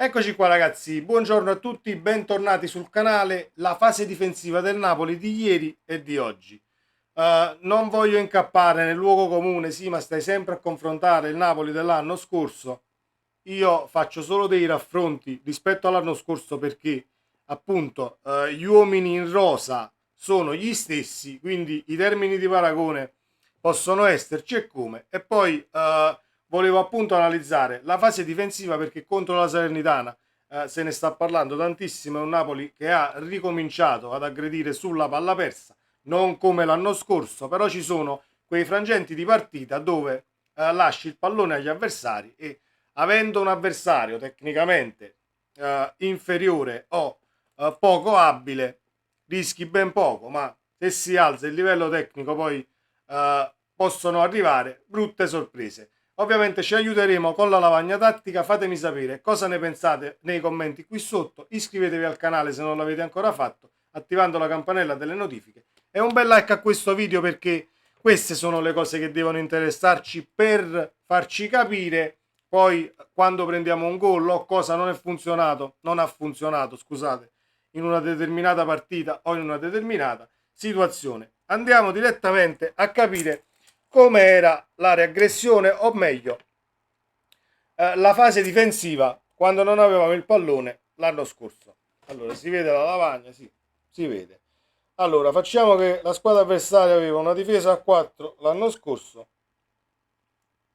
Eccoci qua ragazzi, buongiorno a tutti, bentornati sul canale. La fase difensiva del Napoli di ieri e di oggi. Non voglio incappare nel luogo comune, sì, ma stai sempre a confrontare il Napoli dell'anno scorso. Io faccio solo dei raffronti rispetto all'anno scorso perché appunto gli uomini in rosa sono gli stessi, quindi i termini di paragone possono esserci e come. E poi volevo appunto analizzare la fase difensiva perché contro la Salernitana se ne sta parlando tantissimo. È un Napoli che ha ricominciato ad aggredire sulla palla persa, non come l'anno scorso, però ci sono quei frangenti di partita dove lasci il pallone agli avversari e avendo un avversario tecnicamente inferiore o poco abile, rischi ben poco, ma se si alza il livello tecnico poi possono arrivare brutte sorprese. Ovviamente ci aiuteremo con la lavagna tattica, fatemi sapere cosa ne pensate nei commenti qui sotto, iscrivetevi al canale se non l'avete ancora fatto, attivando la campanella delle notifiche e un bel like a questo video perché queste sono le cose che devono interessarci per farci capire poi quando prendiamo un gol o cosa non ha funzionato, scusate, in una determinata partita o in una determinata situazione. Andiamo direttamente a capire come era la reaggressione, o meglio, la fase difensiva quando non avevamo il pallone l'anno scorso. Allora, si vede la lavagna? Sì, si vede. Allora, facciamo che la squadra avversaria aveva una difesa a 4 l'anno scorso,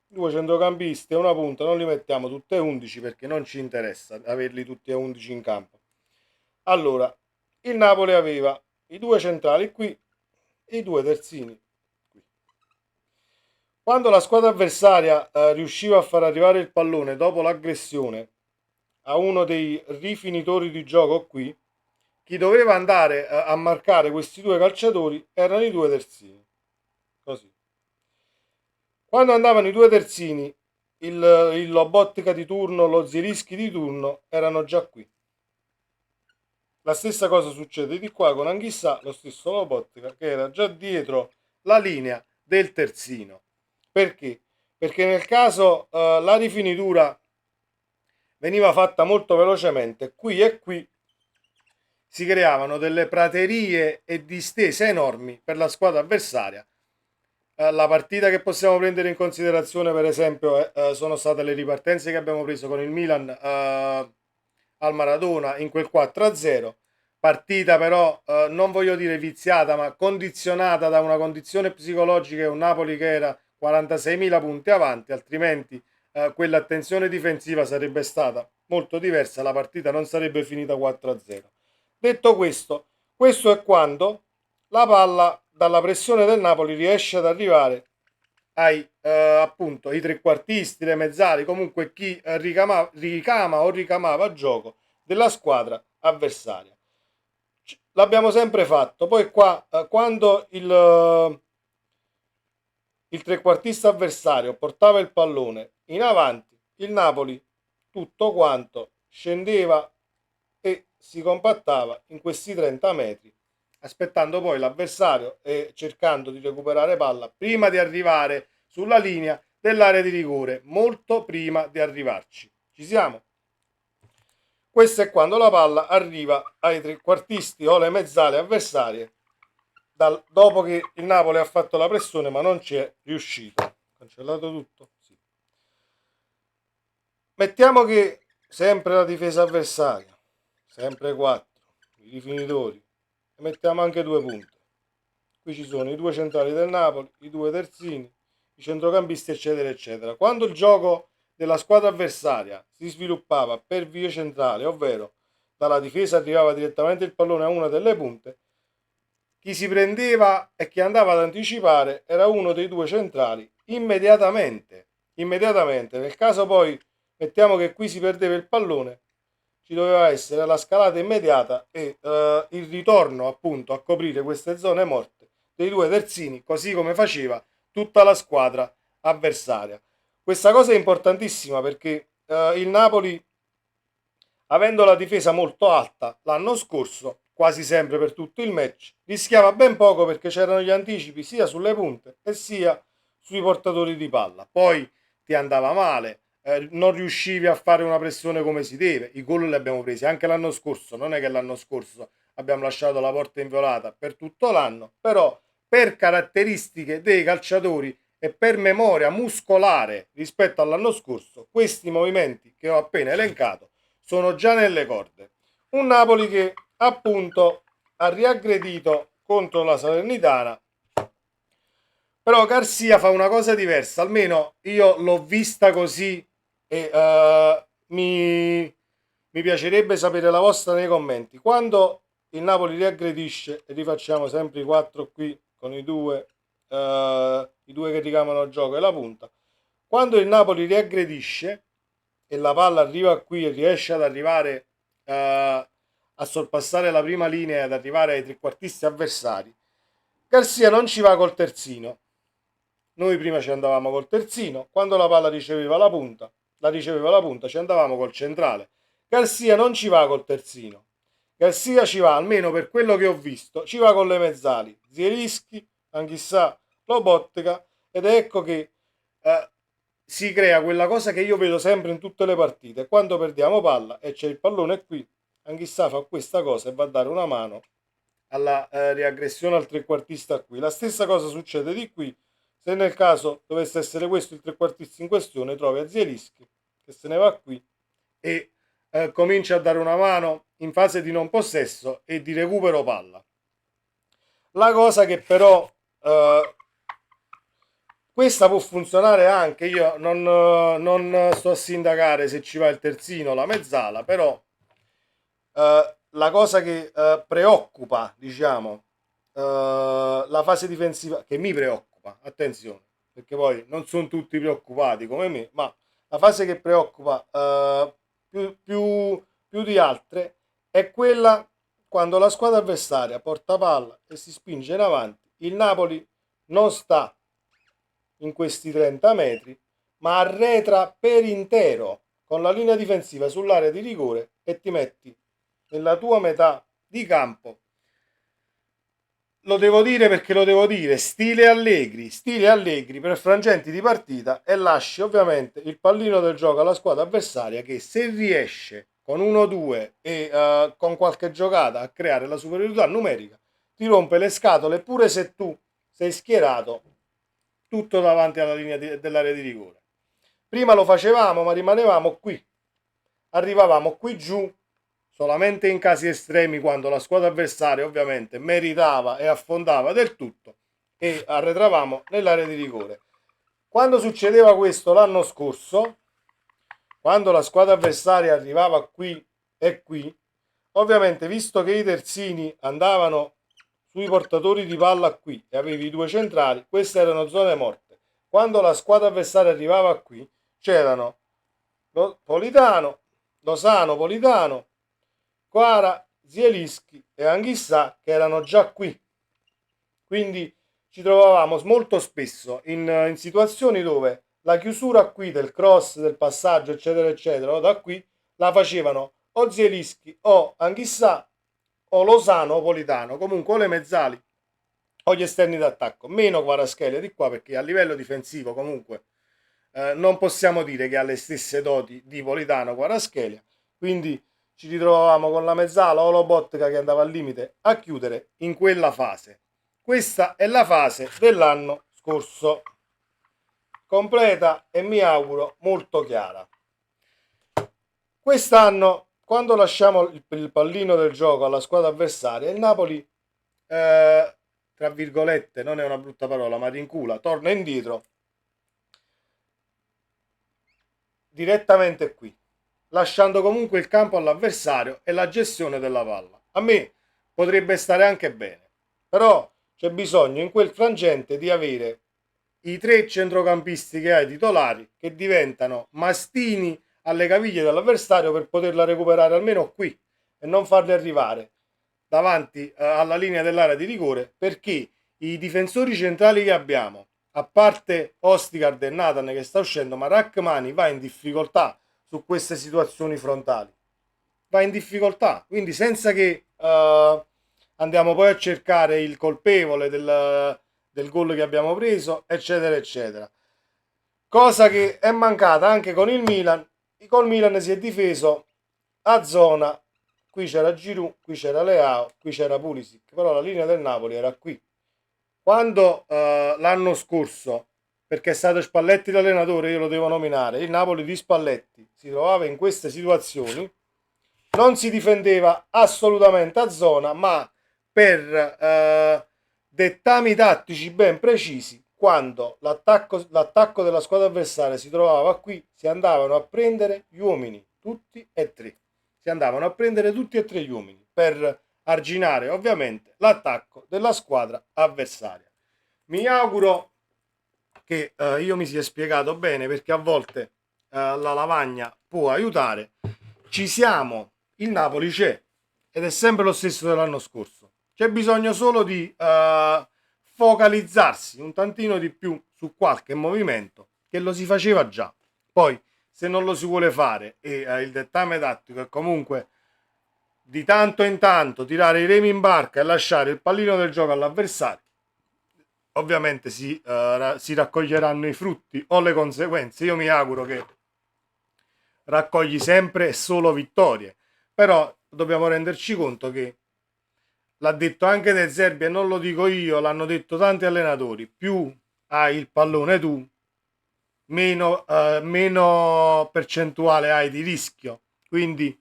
due centrocampisti e una punta, non li mettiamo tutte e 11 perché non ci interessa averli tutti e 11 in campo. Allora, il Napoli aveva i due centrali qui e i due terzini qui. Quando la squadra avversaria riusciva a far arrivare il pallone dopo l'aggressione a uno dei rifinitori di gioco qui, chi doveva andare a marcare questi due calciatori erano i due terzini. Così. Quando andavano i due terzini, il Lobotka di turno, lo Zielinski di turno erano già qui. La stessa cosa succede di qua con Anghissà, lo stesso Lobotka che era già dietro la linea del terzino. Perché? Perché nel caso la rifinitura veniva fatta molto velocemente, qui e qui si creavano delle praterie e distese enormi per la squadra avversaria. La partita che possiamo prendere in considerazione, per esempio, sono state le ripartenze che abbiamo preso con il Milan al Maradona in quel 4-0. Partita però non voglio dire viziata, ma condizionata da una condizione psicologica e un Napoli che era 46.000 punti avanti, altrimenti quell'attenzione difensiva sarebbe stata molto diversa, la partita non sarebbe finita 4-0. Detto questo, questo è quando la palla dalla pressione del Napoli riesce ad arrivare ai appunto i trequartisti, le mezzali, comunque chi ricama o ricamava gioco della squadra avversaria. L'abbiamo sempre fatto. Poi qua quando il trequartista avversario portava il pallone in avanti, il Napoli tutto quanto scendeva e si compattava in questi 30 metri, aspettando poi l'avversario e cercando di recuperare palla prima di arrivare sulla linea dell'area di rigore, molto prima di arrivarci. Ci siamo? Questo è quando la palla arriva ai trequartisti o alle mezzale avversarie dopo che il Napoli ha fatto la pressione ma non ci è riuscito. Cancellato tutto? Sì. Mettiamo che sempre la difesa avversaria, sempre 4, i rifinitori, e mettiamo anche due punte. Qui ci sono i due centrali del Napoli, i due terzini, i centrocampisti, eccetera, eccetera. Quando il gioco della squadra avversaria si sviluppava per vie centrali, ovvero dalla difesa arrivava direttamente il pallone a una delle punte, chi si prendeva e chi andava ad anticipare era uno dei due centrali immediatamente. Immediatamente. Nel caso poi mettiamo che qui si perdeva il pallone, ci doveva essere la scalata immediata e il ritorno appunto a coprire queste zone morte dei due terzini, così come faceva tutta la squadra avversaria. Questa cosa è importantissima perché il Napoli, avendo la difesa molto alta l'anno scorso, quasi sempre per tutto il match, rischiava ben poco perché c'erano gli anticipi sia sulle punte e sia sui portatori di palla. Poi ti andava male, non riuscivi a fare una pressione come si deve. I gol li abbiamo presi anche l'anno scorso, non è che l'anno scorso abbiamo lasciato la porta inviolata per tutto l'anno, però per caratteristiche dei calciatori e per memoria muscolare rispetto all'anno scorso, questi movimenti che ho appena elencato sono già nelle corde. Un Napoli che appunto ha riaggredito contro la Salernitana, però Garcia fa una cosa diversa, almeno io l'ho vista così e mi piacerebbe sapere la vostra nei commenti. Quando il Napoli riaggredisce, e rifacciamo sempre i quattro qui con i due che ricamano il gioco e la punta, quando il Napoli riaggredisce e la palla arriva qui e riesce ad arrivare a sorpassare la prima linea e ad arrivare ai trequartisti avversari, Garcia non ci va col terzino. Noi prima ci andavamo col terzino, quando la palla riceveva la punta, ci andavamo col centrale. Garcia non ci va col terzino. Garcia ci va, almeno per quello che ho visto, ci va con le mezzali. Zielinski, Anghissà, Lobotka, ed ecco che si crea quella cosa che io vedo sempre in tutte le partite. Quando perdiamo palla e c'è il pallone qui, Anghissà fa questa cosa e va a dare una mano alla riaggressione al trequartista qui. La stessa cosa succede di qui. Se nel caso dovesse essere questo il trequartista in questione, trovi a Zielinski che se ne va qui e comincia a dare una mano in fase di non possesso e di recupero palla. La cosa che però questa può funzionare anche, io non sto a sindacare se ci va il terzino o la mezzala, però la cosa che preoccupa, diciamo, la fase difensiva, che mi preoccupa, attenzione, perché poi non sono tutti preoccupati come me, ma la fase che preoccupa più di altre è quella quando la squadra avversaria porta palla e si spinge in avanti. Il Napoli non sta in questi 30 metri, ma arretra per intero con la linea difensiva sull'area di rigore e ti metti nella tua metà di campo. Lo devo dire perché lo devo dire, stile Allegri per frangenti di partita, e lasci ovviamente il pallino del gioco alla squadra avversaria che, se riesce con 1-2 e con qualche giocata a creare la superiorità numerica, ti rompe le scatole pure se tu sei schierato tutto davanti alla linea dell'area di rigore. Prima lo facevamo, ma rimanevamo qui, arrivavamo qui giù solamente in casi estremi, quando la squadra avversaria ovviamente meritava e affondava del tutto, e arretravamo nell'area di rigore. Quando succedeva questo l'anno scorso, quando la squadra avversaria arrivava qui e qui, ovviamente, visto che i terzini andavano sui portatori di palla qui e avevi i due centrali, queste erano zone morte. Quando la squadra avversaria arrivava qui, c'erano Politano, Lozano, Politano, Quara, Zielinski e Anghissà che erano già qui. Quindi ci trovavamo molto spesso in situazioni dove la chiusura qui del cross, del passaggio, eccetera, eccetera, o da qui la facevano o Zielinski o Anghissà o Lozano o Politano, comunque o le mezzali o gli esterni d'attacco, meno Kvaratskhelia di qua, perché a livello difensivo comunque non possiamo dire che ha le stesse doti di Politano Kvaratskhelia, quindi ci ritrovavamo con la mezzala o Lobotka che andava al limite a chiudere in quella fase. Questa è la fase dell'anno scorso, completa e mi auguro molto chiara. Quest'anno, quando lasciamo il pallino del gioco alla squadra avversaria, il Napoli, tra virgolette, non è una brutta parola, ma rincula, torna indietro direttamente qui, lasciando comunque il campo all'avversario e la gestione della palla. A me potrebbe stare anche bene, però c'è bisogno in quel frangente di avere i tre centrocampisti che hai titolari che diventano mastini alle caviglie dell'avversario per poterla recuperare almeno qui e non farli arrivare davanti alla linea dell'area di rigore, perché i difensori centrali che abbiamo, a parte Ostigard e Nathan che sta uscendo, ma Rachmani va in difficoltà su queste situazioni frontali, va in difficoltà, quindi senza che andiamo poi a cercare il colpevole del gol che abbiamo preso, eccetera eccetera. cosa che è mancata anche con il Milan. Col Milan si è difeso a zona, qui c'era Giroud, qui c'era Leao, qui c'era Pulisic, però la linea del Napoli era qui. Quando l'anno scorso, perché è stato Spalletti l'allenatore, io lo devo nominare, il Napoli di Spalletti si trovava in queste situazioni, non si difendeva assolutamente a zona, ma per dettami tattici ben precisi, quando l'attacco della squadra avversaria si trovava qui, si andavano a prendere gli uomini, tutti e tre. Si andavano a prendere tutti e tre gli uomini per arginare ovviamente l'attacco della squadra avversaria. Mi auguro che io mi sia spiegato bene, perché a volte la lavagna può aiutare. Ci siamo, il Napoli c'è ed è sempre lo stesso dell'anno scorso. C'è bisogno solo di focalizzarsi un tantino di più su qualche movimento che lo si faceva già. Poi, se non lo si vuole fare e il dettame tattico è comunque di tanto in tanto tirare i remi in barca e lasciare il pallino del gioco all'avversario, ovviamente si raccoglieranno i frutti o le conseguenze. Io mi auguro che raccogli sempre e solo vittorie, però dobbiamo renderci conto che l'ha detto anche De Zerbi e non lo dico io, l'hanno detto tanti allenatori: più hai il pallone tu, meno percentuale hai di rischio. Quindi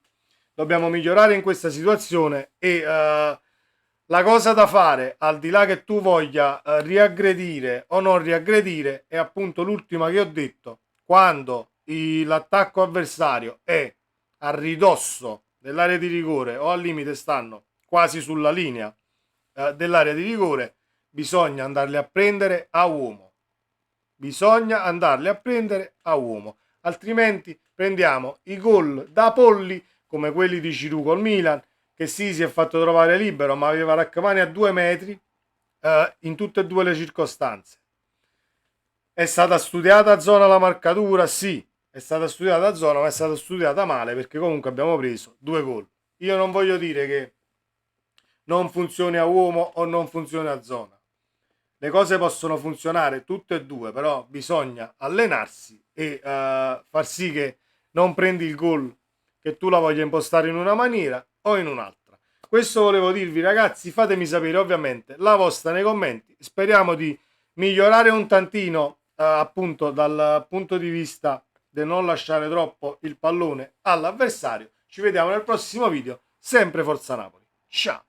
dobbiamo migliorare in questa situazione e la cosa da fare, al di là che tu voglia riaggredire o non riaggredire, è appunto l'ultima che ho detto: quando l'attacco avversario è a ridosso dell'area di rigore o al limite stanno quasi sulla linea dell'area di rigore, bisogna andarli a prendere a uomo. Bisogna andarli a prendere a uomo, altrimenti prendiamo i gol da polli come quelli di Giroud col Milan, che sì, si è fatto trovare libero ma aveva Rachmani a 2 metri in tutte e due le circostanze. È stata studiata a zona la marcatura? Sì, è stata studiata a zona, ma è stata studiata male, perché comunque abbiamo preso 2 gol. Io non voglio dire che non funzioni a uomo o non funzioni a zona. Le cose possono funzionare tutte e due, però bisogna allenarsi e far sì che non prendi il gol che tu la voglia impostare in una maniera o in un'altra. Questo volevo dirvi, ragazzi. Fatemi sapere ovviamente la vostra nei commenti. Speriamo di migliorare un tantino appunto dal punto di vista di non lasciare troppo il pallone all'avversario. Ci vediamo nel prossimo video. Sempre Forza Napoli. Ciao!